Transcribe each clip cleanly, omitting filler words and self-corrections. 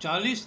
40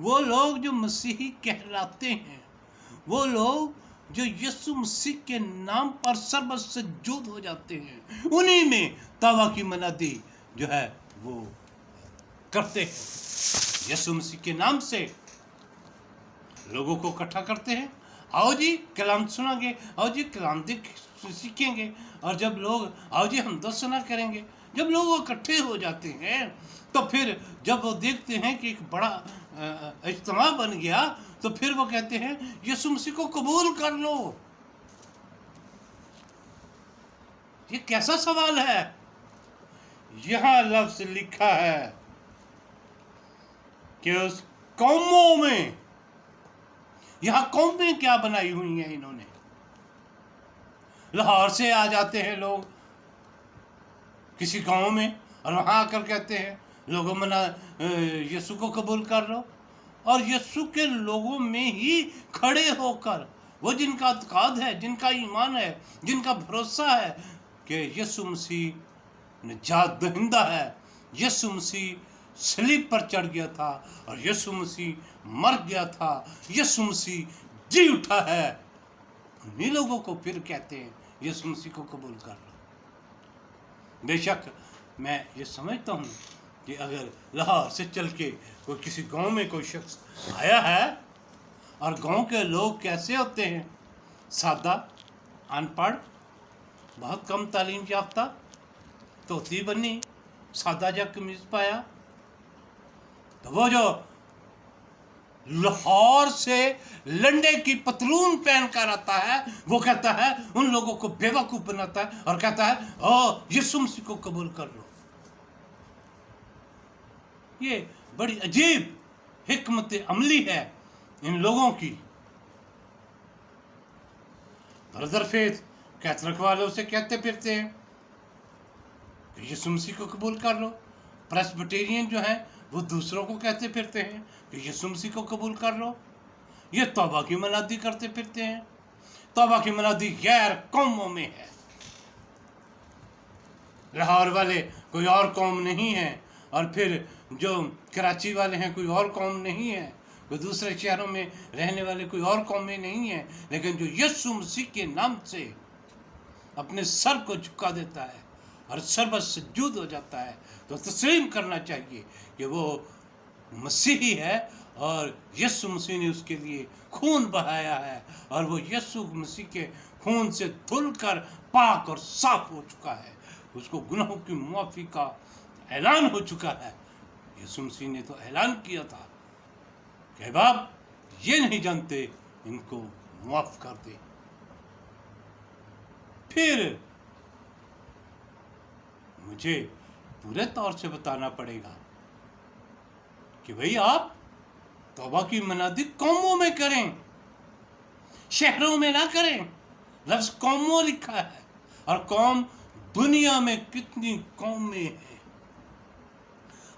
وہ لوگ جو مسیحی کہلاتے ہیں، وہ لوگ جو یسوع مسیح کے نام پر سربت سجود ہو جاتے ہیں، انہی میں توبہ کی منادی جو ہے وہ کرتے ہیں، یسوع مسیح کے نام سے لوگوں کو اکٹھا کرتے ہیں، آؤ جی کلام سنیں گے، آؤ جی کلام سیکھیں گے، اور جب لوگ آؤ جی ہم سنا کریں گے، جب لوگ اکٹھے ہو جاتے ہیں تو پھر جب وہ دیکھتے ہیں کہ ایک بڑا اجتماع بن گیا تو پھر وہ کہتے ہیں یسوع مسیح کو قبول کر لو۔ یہ کیسا سوال ہے؟ یہاں لفظ لکھا ہے کہ اس قوموں میں، یہاں قومیں کیا بنائی ہوئی ہیں انہوں نے؟ لاہور سے آ جاتے ہیں لوگ کسی گاؤں میں اور وہاں آ کر کہتے ہیں لوگوں یسوع کو قبول کر لو، اور یسوع کے لوگوں میں ہی کھڑے ہو کر وہ جن کا اعتقاد ہے، جن کا ایمان ہے، جن کا بھروسہ ہے کہ یسوع مسیح نجات دہندہ ہے، یسوع مسیح صلیب پر چڑھ گیا تھا اور یسوع مسیح مر گیا تھا، یسوع مسیح جی اٹھا ہے، انہی لوگوں کو پھر کہتے ہیں یسوع مسیح کو قبول کر لو۔ بے شک میں یہ سمجھتا ہوں کہ اگر لاہور سے چل کے کوئی کسی گاؤں میں کوئی شخص آیا ہے، اور گاؤں کے لوگ کیسے ہوتے ہیں؟ سادہ، ان پڑھ، بہت کم تعلیم یافتہ، دھوتی بنی، سادہ جا قمیض پایا، تو وہ جو لاہور سے لنڈے کی پتلون پہن کر آتا ہے وہ کہتا ہے، ان لوگوں کو بے وقوف بناتا ہے اور کہتا ہے یسوع مسیح کو قبول کر لو۔ یہ بڑی عجیب حکمت عملی ہے ان لوگوں کی۔ بردر فیتھ کیتھولک والوں سے کہتے پھرتے ہیں کہ یسوع مسیح کو قبول کر لو، پریسبیٹیرین جو ہیں وہ دوسروں کو کہتے پھرتے ہیں کہ یسوع مسیح کو قبول کر لو، یہ توبہ کی منادی کرتے پھرتے ہیں۔ توبہ کی منادی غیر قوموں میں ہے، لاہور والے کوئی اور قوم نہیں ہے، اور پھر جو کراچی والے ہیں کوئی اور قوم نہیں ہے، کوئی دوسرے شہروں میں رہنے والے کوئی اور قومیں نہیں ہیں، لیکن جو یسوع مسیح کے نام سے اپنے سر کو جھکا دیتا ہے اور سربت سجود ہو جاتا ہے تو تسلیم کرنا چاہیے کہ وہ مسیحی ہے، اور یسوع مسیح نے اس کے لیے خون بہایا ہے، اور وہ یسوع مسیح کے خون سے دھل کر پاک اور صاف ہو چکا ہے، اس کو گناہوں کی معافی کا اعلان ہو چکا ہے۔ یسوع مسیح نے تو اعلان کیا تھا کہ باپ یہ نہیں جانتے، ان کو معاف کر دے۔ پھر مجھے پورے طور سے بتانا پڑے گا کہ بھئی آپ توبہ کی منادی قوموں میں کریں، شہروں میں نہ کریں۔ لفظ قوموں لکھا ہے، اور قوم دنیا میں کتنی قومیں ہیں۔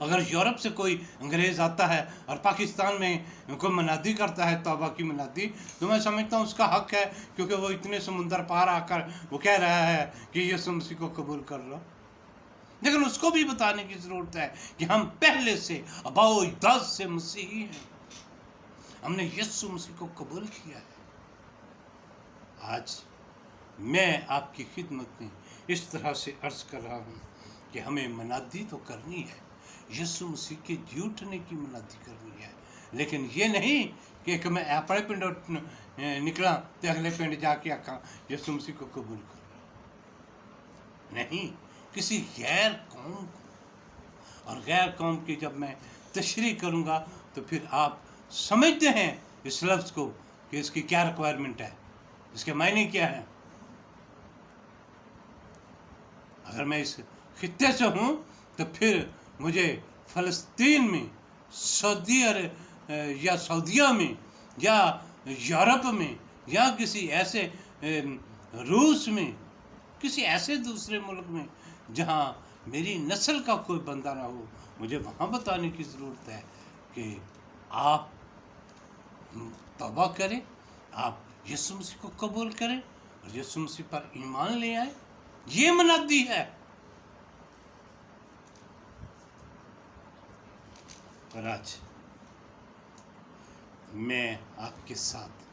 اگر یورپ سے کوئی انگریز آتا ہے اور پاکستان میں کوئی منادی کرتا ہے توبہ کی منادی، تو میں سمجھتا ہوں اس کا حق ہے، کیونکہ وہ اتنے سمندر پار آ کر وہ کہہ رہا ہے کہ یسوع مسیح کو قبول کر لو۔ لیکن اس کو بھی بتانے کی ضرورت ہے کہ ہم پہلے سے آباء و اجداد سے مسیحی ہیں، ہم نے یسوع مسیح کو قبول کیا ہے۔ آج میں آپ کی خدمت میں اس طرح سے عرض کر رہا ہوں کہ ہمیں منادی تو کرنی ہے، یسوع مسیح کے جی اٹھنے کی منادی کرنی ہے، لیکن یہ نہیں کہ میں اپنے پنڈ نکلا تو اگلے پنڈ جا کے آکھاں یسوع مسیح کو قبول کر لو۔ نہیں، کسی غیر قوم کو، اور غیر قوم کی جب میں تشریح کروں گا تو پھر آپ سمجھتے ہیں اس لفظ کو کہ اس کی کیا ریکوائرمنٹ ہے، اس کے معنی کیا ہے۔ اگر میں اس خطے سے ہوں تو پھر مجھے فلسطین میں، سعودیہ میں، یا یورپ میں، یا کسی ایسے روس میں، کسی ایسے دوسرے ملک میں جہاں میری نسل کا کوئی بندہ نہ ہو، مجھے وہاں بتانے کی ضرورت ہے کہ آپ توبہ کریں، آپ یسوع مسیح کو قبول کریں اور یسوع مسیح پر ایمان لے آئیں۔ یہ منادی ہے۔ اور آج میں آپ کے ساتھ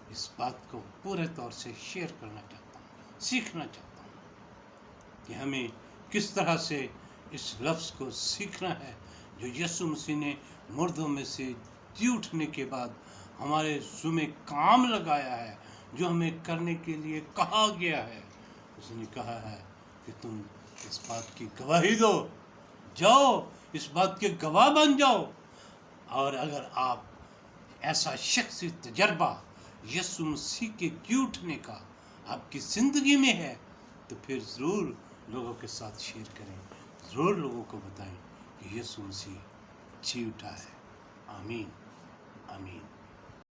اس بات کو پورے طور سے شیئر کرنا چاہتا ہوں، سیکھنا چاہتا ہوں کہ ہمیں کس طرح سے اس لفظ کو سیکھنا ہے جو یسوع مسیح نے مردوں میں سے جی اٹھنے کے بعد ہمارے ذمہ کام لگایا ہے، جو ہمیں کرنے کے لیے کہا گیا ہے۔ اس نے کہا ہے کہ تم اس بات کی گواہی دو، جاؤ اس بات کے گواہ بن جاؤ۔ اور اگر آپ ایسا شخصی تجربہ یسوع مسیح کے جی اٹھنے کا آپ کی زندگی میں ہے تو پھر ضرور لوگوں کے ساتھ شیئر کریں، ضرور لوگوں کو بتائیں کہ یسوع مسیح جی اٹھا ہے۔ آمین آمین۔